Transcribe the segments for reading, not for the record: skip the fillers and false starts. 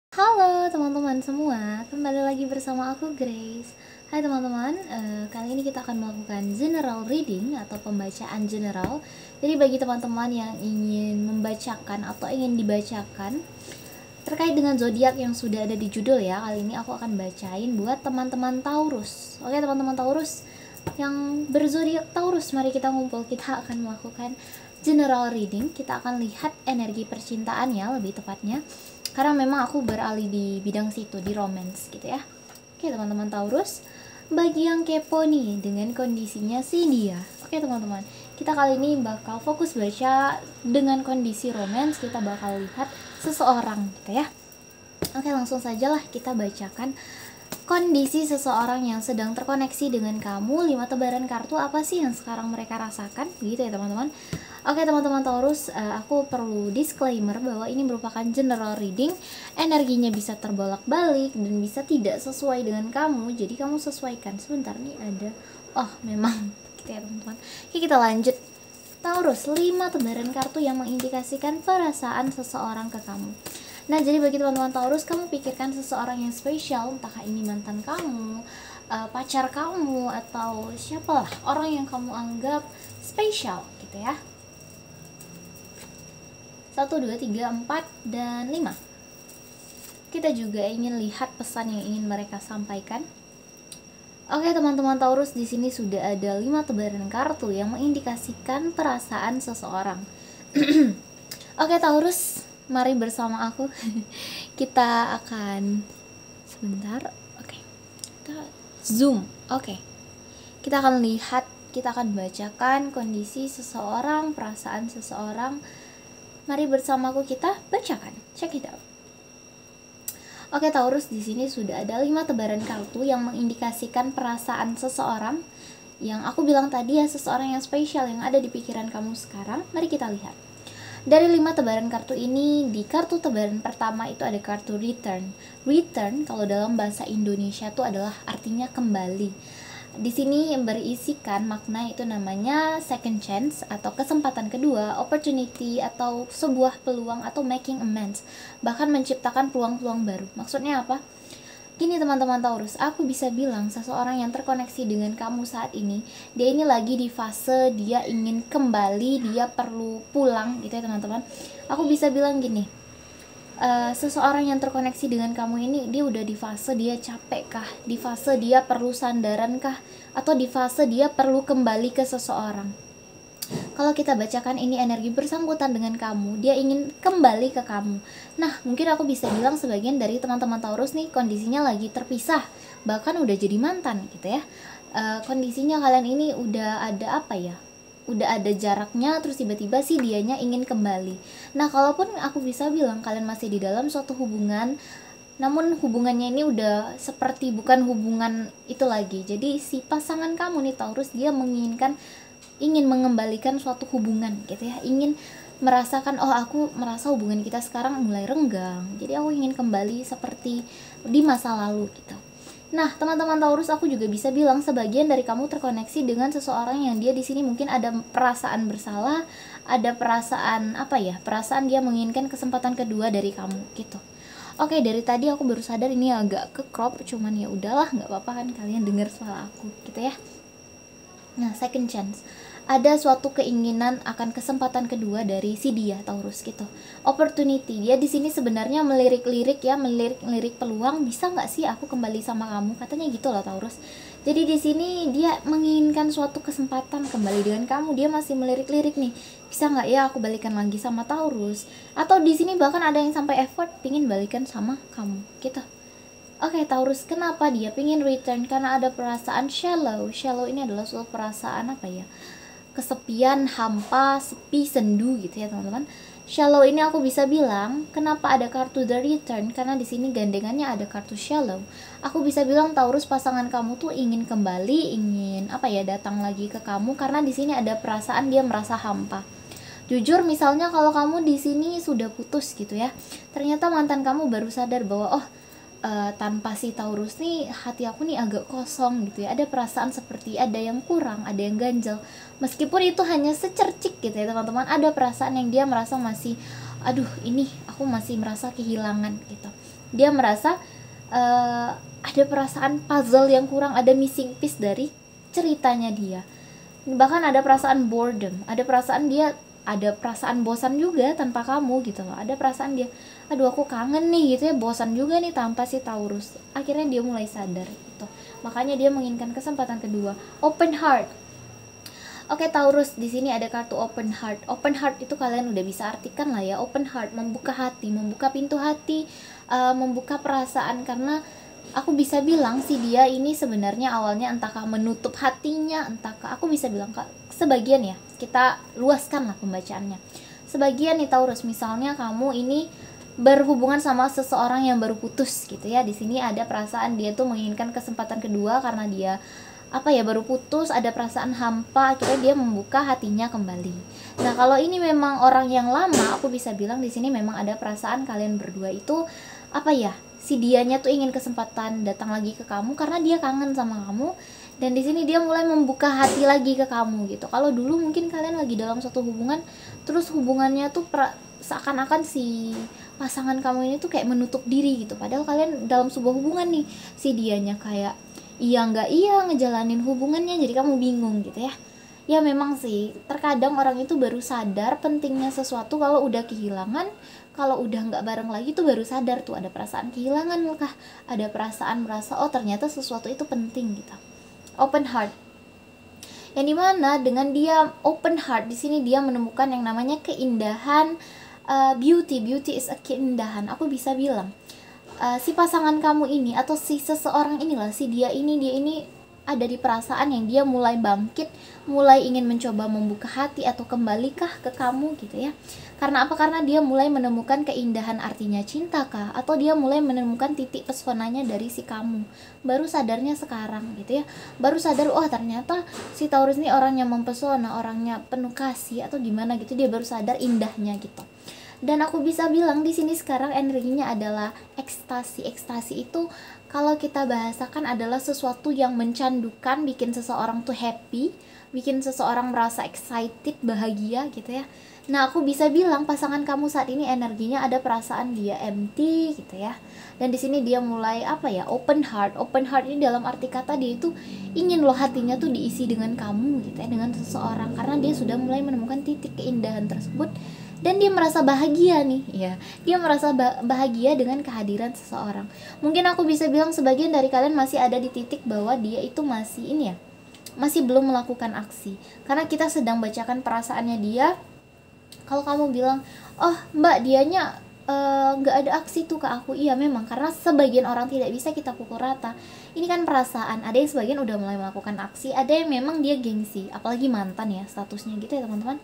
Halo teman-teman semua, kembali lagi bersama aku Grace. Hai teman-teman, kali ini kita akan melakukan general reading atau pembacaan general. Jadi bagi teman-teman yang ingin membacakan atau ingin dibacakan terkait dengan zodiak yang sudah ada di judul ya, kali ini aku akan bacain buat teman-teman Taurus. Oke teman-teman Taurus yang berzodiak Taurus, mari kita ngumpul, kita akan melakukan general reading. Kita akan lihat energi percintaannya lebih tepatnya, karena memang aku beralih di bidang situ, di romance gitu ya. Oke teman-teman Taurus, bagi yang kepo nih dengan kondisinya si dia. Oke teman-teman, kita kali ini bakal fokus baca dengan kondisi romance. Kita bakal lihat seseorang gitu ya. Oke, langsung saja lah kita bacakan kondisi seseorang yang sedang terkoneksi dengan kamu. 5 tebaran kartu apa sih yang sekarang mereka rasakan, gitu ya teman-teman. Oke teman-teman Taurus, aku perlu disclaimer bahwa ini merupakan general reading. Energinya bisa terbolak-balik dan bisa tidak sesuai dengan kamu, jadi kamu sesuaikan. Sebentar nih ada, oh memang gitu ya teman-teman. Oke, kita lanjut. Taurus, 5 tebaran kartu yang mengindikasikan perasaan seseorang ke kamu. Nah, jadi bagi teman-teman Taurus, kamu pikirkan seseorang yang spesial, entah ini mantan kamu, pacar kamu, atau siapalah orang yang kamu anggap spesial gitu ya. 1, 2, 3, 4, dan 5. Kita juga ingin lihat pesan yang ingin mereka sampaikan. Oke teman-teman Taurus, di sini sudah ada 5 tebaran kartu yang mengindikasikan perasaan seseorang. Oke Taurus, mari bersama aku. Kita akan sebentar. Oke. Kita zoom. Oke. Kita akan lihat, kita akan bacakan kondisi seseorang, perasaan seseorang. Mari bersamaku kita bacakan. Check it out. Oke Taurus, di sini sudah ada 5 tebaran kartu yang mengindikasikan perasaan seseorang. Yang aku bilang tadi ya, seseorang yang spesial yang ada di pikiran kamu sekarang. Mari kita lihat. Dari 5 tebaran kartu ini, di kartu tebaran pertama itu ada kartu return. Return kalau dalam bahasa Indonesia itu adalah artinya kembali. Di sini yang berisikan makna itu namanya second chance atau kesempatan kedua, opportunity atau sebuah peluang atau making amends, bahkan menciptakan peluang-peluang baru. Maksudnya apa? Gini teman-teman Taurus, aku bisa bilang seseorang yang terkoneksi dengan kamu saat ini, dia ini lagi di fase dia ingin kembali, dia perlu pulang gitu ya teman-teman. Aku bisa bilang gini, seseorang yang terkoneksi dengan kamu ini, dia udah di fase dia capek kah, di fase dia perlu sandaran kah, atau di fase dia perlu kembali ke seseorang. Kalau kita bacakan ini energi bersangkutan dengan kamu, dia ingin kembali ke kamu. Nah, mungkin aku bisa bilang sebagian dari teman-teman Taurus nih kondisinya lagi terpisah, bahkan udah jadi mantan gitu ya. Kondisinya kalian ini udah ada apa ya, udah ada jaraknya, terus tiba-tiba sih dianya ingin kembali. Nah, kalaupun aku bisa bilang kalian masih di dalam suatu hubungan, namun hubungannya ini udah seperti bukan hubungan itu lagi. Jadi si pasangan kamu nih Taurus, dia ingin mengembalikan suatu hubungan gitu ya, ingin merasakan, oh aku merasa hubungan kita sekarang mulai renggang, jadi aku ingin kembali seperti di masa lalu gitu. Nah teman-teman Taurus, aku juga bisa bilang sebagian dari kamu terkoneksi dengan seseorang yang dia di sini mungkin ada perasaan bersalah, ada perasaan apa ya, perasaan dia menginginkan kesempatan kedua dari kamu gitu. Oke, dari tadi aku baru sadar ini agak ke crop, cuman ya udahlah, nggak apa-apa kan kalian dengar suara aku gitu ya. Nah, second chance, ada suatu keinginan akan kesempatan kedua dari si dia Taurus gitu. Opportunity, dia di sini sebenarnya melirik-lirik ya, melirik-lirik peluang, bisa nggak sih aku kembali sama kamu, katanya gitu loh Taurus. Jadi di sini dia menginginkan suatu kesempatan kembali dengan kamu, dia masih melirik-lirik nih, bisa nggak ya aku balikan lagi sama Taurus? Atau di sini bahkan ada yang sampai effort pingin balikan sama kamu gitu. Oke, Taurus, kenapa dia pingin return? Karena ada perasaan shallow. Shallow ini adalah suatu perasaan apa ya? Kesepian, hampa, sepi, sendu gitu ya teman-teman. Shallow ini aku bisa bilang, kenapa ada kartu the return? Karena di sini gandengannya ada kartu shallow. Aku bisa bilang Taurus, pasangan kamu tuh ingin kembali, ingin apa ya, datang lagi ke kamu karena di sini ada perasaan dia merasa hampa. Jujur, misalnya kalau kamu di sini sudah putus gitu ya, ternyata mantan kamu baru sadar bahwa tanpa si Taurus nih hati aku nih agak kosong gitu ya, ada perasaan seperti ada yang kurang, ada yang ganjel, meskipun itu hanya secercik gitu ya teman-teman. Ada perasaan yang dia merasa masih, aduh ini aku masih merasa kehilangan gitu. Dia merasa ada perasaan puzzle yang kurang, ada missing piece dari ceritanya dia. Bahkan ada perasaan boredom, ada perasaan bosan juga tanpa kamu gitu loh. Ada perasaan dia, aduh aku kangen nih gitu ya, bosan juga nih tanpa si Taurus. Akhirnya dia mulai sadar gitu. Makanya dia menginginkan kesempatan kedua, open heart. Oke, Taurus, di sini ada kartu open heart. Open heart itu kalian udah bisa artikan lah ya. Open heart, membuka hati, membuka pintu hati, membuka perasaan. Karena aku bisa bilang sih dia ini sebenarnya awalnya entahkah menutup hatinya, entahkah, aku bisa bilang sebagian ya. Kita luaskan lah pembacaannya. Sebagian nih Taurus, misalnya kamu ini berhubungan sama seseorang yang baru putus gitu ya. Di sini ada perasaan dia tuh menginginkan kesempatan kedua karena dia baru putus, ada perasaan hampa, akhirnya dia membuka hatinya kembali. Nah, kalau ini memang orang yang lama, aku bisa bilang di sini memang ada perasaan kalian berdua itu si dianya tuh ingin kesempatan datang lagi ke kamu karena dia kangen sama kamu, dan di sini dia mulai membuka hati lagi ke kamu gitu. Kalau dulu mungkin kalian lagi dalam suatu hubungan, terus hubungannya tuh seakan-akan si pasangan kamu ini tuh kayak menutup diri gitu, padahal kalian dalam sebuah hubungan nih, si dianya kayak iya ngejalanin hubungannya, jadi kamu bingung gitu ya. Ya memang sih, terkadang orang itu baru sadar pentingnya sesuatu kalau udah kehilangan, kalau udah nggak bareng lagi tuh baru sadar tuh ada perasaan kehilangan kah, ada perasaan merasa oh ternyata sesuatu itu penting gitu. Open heart, yang dimana dengan dia open heart di sini dia menemukan yang namanya keindahan, beauty is a keindahan. Aku bisa bilang si pasangan kamu ini atau si seseorang inilah, dia ini ada di perasaan yang dia mulai bangkit, mulai ingin mencoba membuka hati atau kembalikah ke kamu gitu ya. Karena apa? Karena dia mulai menemukan keindahan artinya cinta kah, atau dia mulai menemukan titik pesonanya dari si kamu. Baru sadarnya sekarang gitu ya. Baru sadar oh ternyata si Taurus ini orangnya mempesona, orangnya penuh kasih atau gimana gitu, dia baru sadar indahnya gitu. Dan aku bisa bilang di sini sekarang energinya adalah ekstasi. Ekstasi itu kalau kita bahasakan adalah sesuatu yang mencandukan, bikin seseorang tuh happy, bikin seseorang merasa excited, bahagia gitu ya. Nah, aku bisa bilang pasangan kamu saat ini energinya ada perasaan dia empty gitu ya. Dan di sini dia mulai open heart. Open heart ini dalam arti kata dia itu ingin loh hatinya tuh diisi dengan kamu gitu ya, dengan seseorang, karena dia sudah mulai menemukan titik keindahan tersebut. Dan dia merasa bahagia nih ya, dia merasa bahagia dengan kehadiran seseorang. Mungkin aku bisa bilang sebagian dari kalian masih ada di titik bahwa dia itu masih belum melakukan aksi, karena kita sedang bacakan perasaannya dia. Kalau kamu bilang oh mbak dianya nggak ada aksi tuh ke aku, iya memang karena sebagian orang tidak bisa kita pukul rata. Ini kan perasaan, ada yang sebagian udah mulai melakukan aksi, ada yang memang dia gengsi, apalagi mantan ya statusnya gitu ya teman-teman.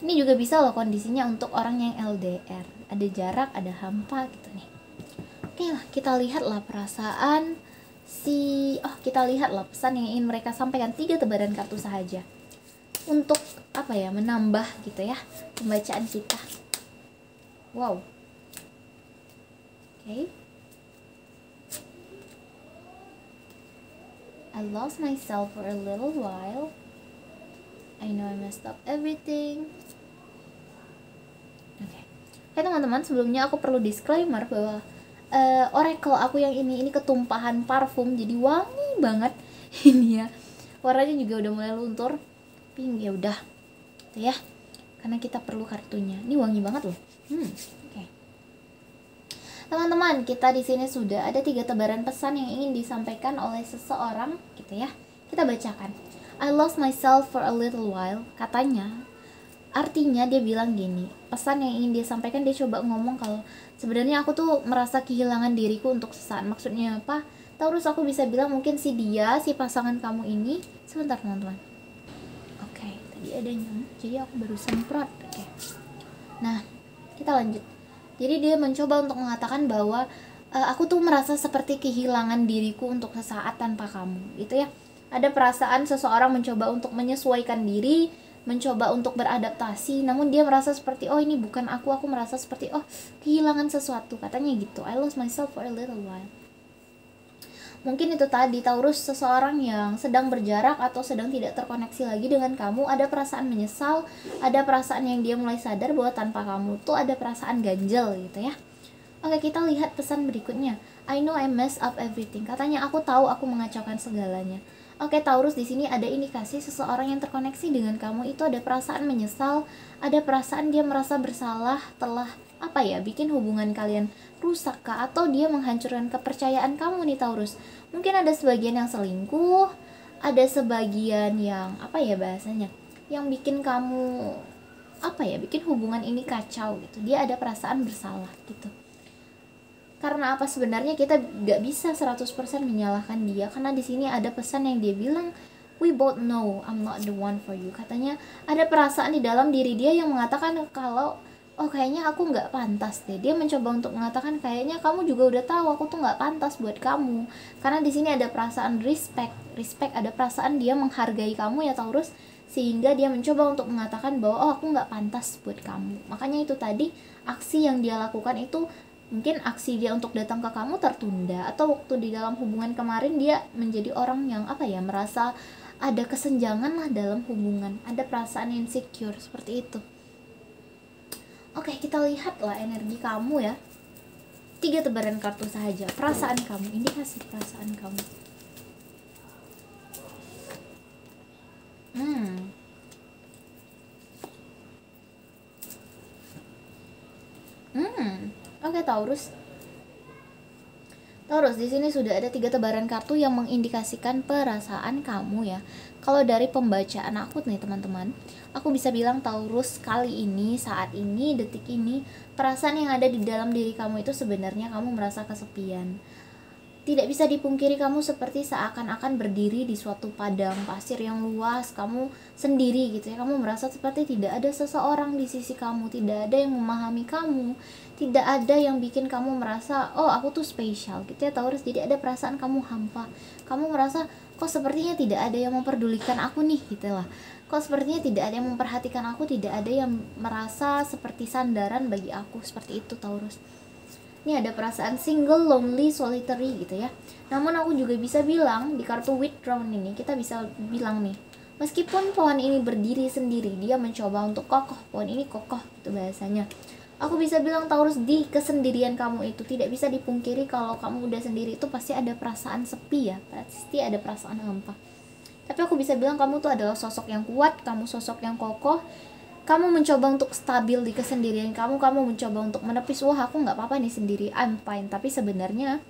Ini juga bisa loh kondisinya untuk orang yang LDR, ada jarak, ada hampa gitu nih. Oke lah, kita lihatlah perasaan kita lihatlah pesan yang ingin mereka sampaikan. 3 tebaran kartu saja untuk menambah gitu ya pembacaan kita. Wow. Okay. I lost myself for a little while. I know I messed up everything. Oke teman-teman, sebelumnya aku perlu disclaimer bahwa oracle aku yang ini ketumpahan parfum, jadi wangi banget ini ya. Warnanya juga udah mulai luntur pink, ya udah tuh ya, karena kita perlu kartunya. Ini wangi banget loh. Oke. Teman-teman, kita di sini sudah ada 3 tebaran pesan yang ingin disampaikan oleh seseorang gitu ya. Kita bacakan. I lost myself for a little while. Katanya, artinya dia bilang gini, pesan yang ingin dia sampaikan, dia coba ngomong kalau sebenarnya aku tuh merasa kehilangan diriku untuk sesaat. Maksudnya apa? Taurus, aku bisa bilang mungkin si pasangan kamu ini, sebentar teman-teman. Oke, tadi ada nyamuk, jadi aku baru semprot. Oke. Nah, kita lanjut. Jadi dia mencoba untuk mengatakan bahwa aku tuh merasa seperti kehilangan diriku untuk sesaat tanpa kamu, gitu ya. Ada perasaan seseorang mencoba untuk menyesuaikan diri, mencoba untuk beradaptasi, namun dia merasa seperti oh ini bukan aku merasa seperti oh kehilangan sesuatu, katanya gitu. I lost myself for a little while. Mungkin itu tadi Taurus, seseorang yang sedang berjarak atau sedang tidak terkoneksi lagi dengan kamu, ada perasaan menyesal, ada perasaan yang dia mulai sadar bahwa tanpa kamu tuh ada perasaan ganjel gitu ya. Oke, kita lihat pesan berikutnya. I know I mess up everything. Katanya aku tahu aku mengacaukan segalanya. Oke, Taurus, di sini ada indikasi seseorang yang terkoneksi dengan kamu itu ada perasaan menyesal, ada perasaan dia merasa bersalah telah bikin hubungan kalian rusak kah, atau dia menghancurkan kepercayaan kamu nih Taurus. Mungkin ada sebagian yang selingkuh, ada sebagian yang bahasanya, yang bikin kamu bikin hubungan ini kacau gitu. Dia ada perasaan bersalah gitu. Karena apa, sebenarnya kita gak bisa 100% menyalahkan dia, karena di sini ada pesan yang dia bilang, we both know I'm not the one for you. Katanya ada perasaan di dalam diri dia yang mengatakan kalau kayaknya aku nggak pantas deh. Dia mencoba untuk mengatakan kayaknya kamu juga udah tahu aku tuh nggak pantas buat kamu. Karena di sini ada perasaan respect, ada perasaan dia menghargai kamu ya Taurus, sehingga dia mencoba untuk mengatakan bahwa aku nggak pantas buat kamu. Makanya itu tadi aksi yang dia lakukan itu, mungkin aksi dia untuk datang ke kamu tertunda, atau waktu di dalam hubungan kemarin dia menjadi orang yang merasa ada kesenjangan lah dalam hubungan, ada perasaan insecure seperti itu. Oke, kita lihatlah energi kamu ya. 3 tebaran kartu saja. Perasaan kamu, indikasi perasaan kamu. Oke, Taurus. Taurus, di sini sudah ada 3 tebaran kartu yang mengindikasikan perasaan kamu ya. Kalau dari pembacaan aku nih teman-teman, aku bisa bilang Taurus kali ini, saat ini, detik ini, perasaan yang ada di dalam diri kamu itu sebenarnya kamu merasa kesepian. Tidak bisa dipungkiri kamu seperti seakan-akan berdiri di suatu padang pasir yang luas, kamu sendiri gitu ya. Kamu merasa seperti tidak ada seseorang di sisi kamu, tidak ada yang memahami kamu, tidak ada yang bikin kamu merasa aku tuh spesial gitu ya Taurus. Jadi ada perasaan kamu hampa, kamu merasa kok sepertinya tidak ada yang memperdulikan aku nih gitu lah, kok sepertinya tidak ada yang memperhatikan aku, tidak ada yang merasa seperti sandaran bagi aku, seperti itu Taurus. Ini ada perasaan single, lonely, solitary gitu ya. Namun aku juga bisa bilang di kartu withdrawn ini, kita bisa bilang nih, meskipun pohon ini berdiri sendiri, dia mencoba untuk kokoh, pohon ini kokoh itu bahasanya. Aku bisa bilang Taurus, di kesendirian kamu itu tidak bisa dipungkiri kalau kamu udah sendiri itu pasti ada perasaan sepi ya, pasti ada perasaan hampa. Tapi aku bisa bilang kamu tuh adalah sosok yang kuat, kamu sosok yang kokoh. Kamu mencoba untuk stabil di kesendirian kamu mencoba untuk menepis, wah aku nggak apa-apa nih sendiri, I'm fine. Tapi sebenarnya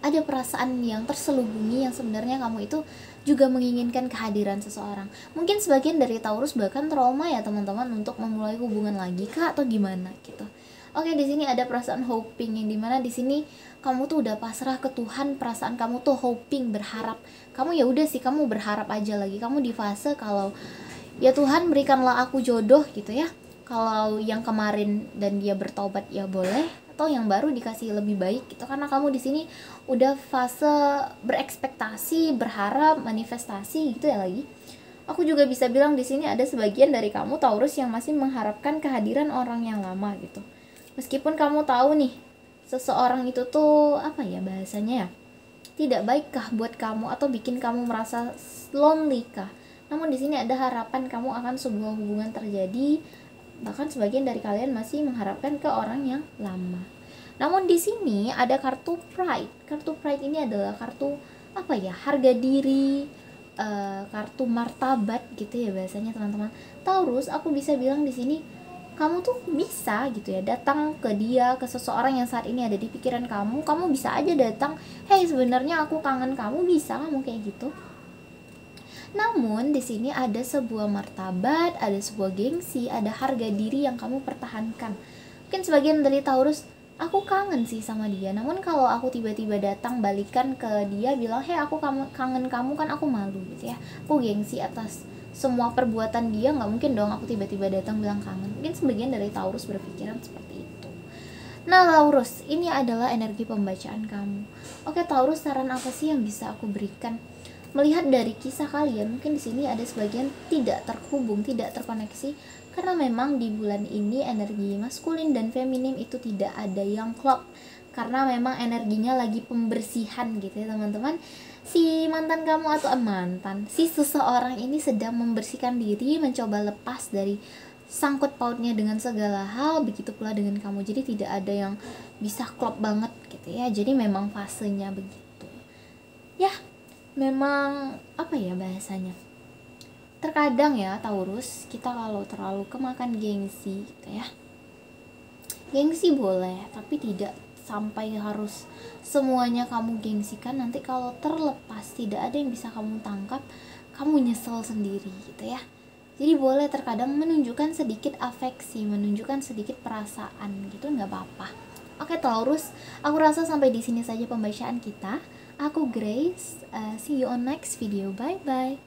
ada perasaan yang terselubungi yang sebenarnya kamu itu juga menginginkan kehadiran seseorang. Mungkin sebagian dari Taurus bahkan trauma ya teman-teman untuk memulai hubungan lagi kah atau gimana gitu. Oke, di sini ada perasaan hoping yang dimana di sini kamu tuh udah pasrah ke Tuhan, perasaan kamu tuh hoping, berharap. Kamu ya udah sih, kamu berharap aja lagi. Kamu di fase kalau ya Tuhan berikanlah aku jodoh gitu ya. Kalau yang kemarin dan dia bertobat ya boleh, atau yang baru dikasih lebih baik gitu. Karena kamu di sini udah fase berekspektasi, berharap, manifestasi gitu ya lagi. Aku juga bisa bilang di sini ada sebagian dari kamu Taurus yang masih mengharapkan kehadiran orang yang lama gitu. Meskipun kamu tahu nih seseorang itu tuh bahasanya ya, tidak baikkah buat kamu atau bikin kamu merasa lonely kah. Namun di sini ada harapan kamu akan sebuah hubungan terjadi, bahkan sebagian dari kalian masih mengharapkan ke orang yang lama. Namun di sini ada kartu pride. Kartu pride ini adalah kartu harga diri, kartu martabat gitu ya bahasanya teman-teman. Taurus, aku bisa bilang di sini kamu tuh bisa gitu ya datang ke dia, ke seseorang yang saat ini ada di pikiran kamu. Kamu bisa aja datang, hey sebenarnya aku kangen kamu, bisa kamu kayak gitu. Namun di sini ada sebuah martabat, ada sebuah gengsi, ada harga diri yang kamu pertahankan. Mungkin sebagian dari Taurus, aku kangen sih sama dia. Namun kalau aku tiba-tiba datang balikan ke dia bilang, "Hey, aku kangen kamu," kan aku malu gitu ya. Aku gengsi atas semua perbuatan dia, nggak mungkin dong aku tiba-tiba datang bilang kangen. Mungkin sebagian dari Taurus berpikiran seperti itu. Nah, Taurus, ini adalah energi pembacaan kamu. Oke, Taurus, saran apa sih yang bisa aku berikan? Melihat dari kisah kalian, mungkin di sini ada sebagian tidak terhubung, tidak terkoneksi, karena memang di bulan ini energi maskulin dan feminim itu tidak ada yang klop, karena memang energinya lagi pembersihan gitu ya teman-teman. Si mantan kamu atau si seseorang ini sedang membersihkan diri, mencoba lepas dari sangkut pautnya dengan segala hal, begitu pula dengan kamu. Jadi tidak ada yang bisa klop banget gitu ya. Jadi memang fasenya begitu. Ya, memang apa ya bahasanya? Terkadang ya Taurus, kita kalau terlalu kemakan gengsi gitu ya. Gengsi boleh, tapi tidak sampai harus semuanya kamu gengsikan. Nanti kalau terlepas, tidak ada yang bisa kamu tangkap, kamu nyesel sendiri gitu ya. Jadi boleh terkadang menunjukkan sedikit afeksi, menunjukkan sedikit perasaan gitu, nggak apa-apa. Oke Taurus, aku rasa sampai di sini saja pembacaan kita. Aku Grace, see you on next video, bye bye.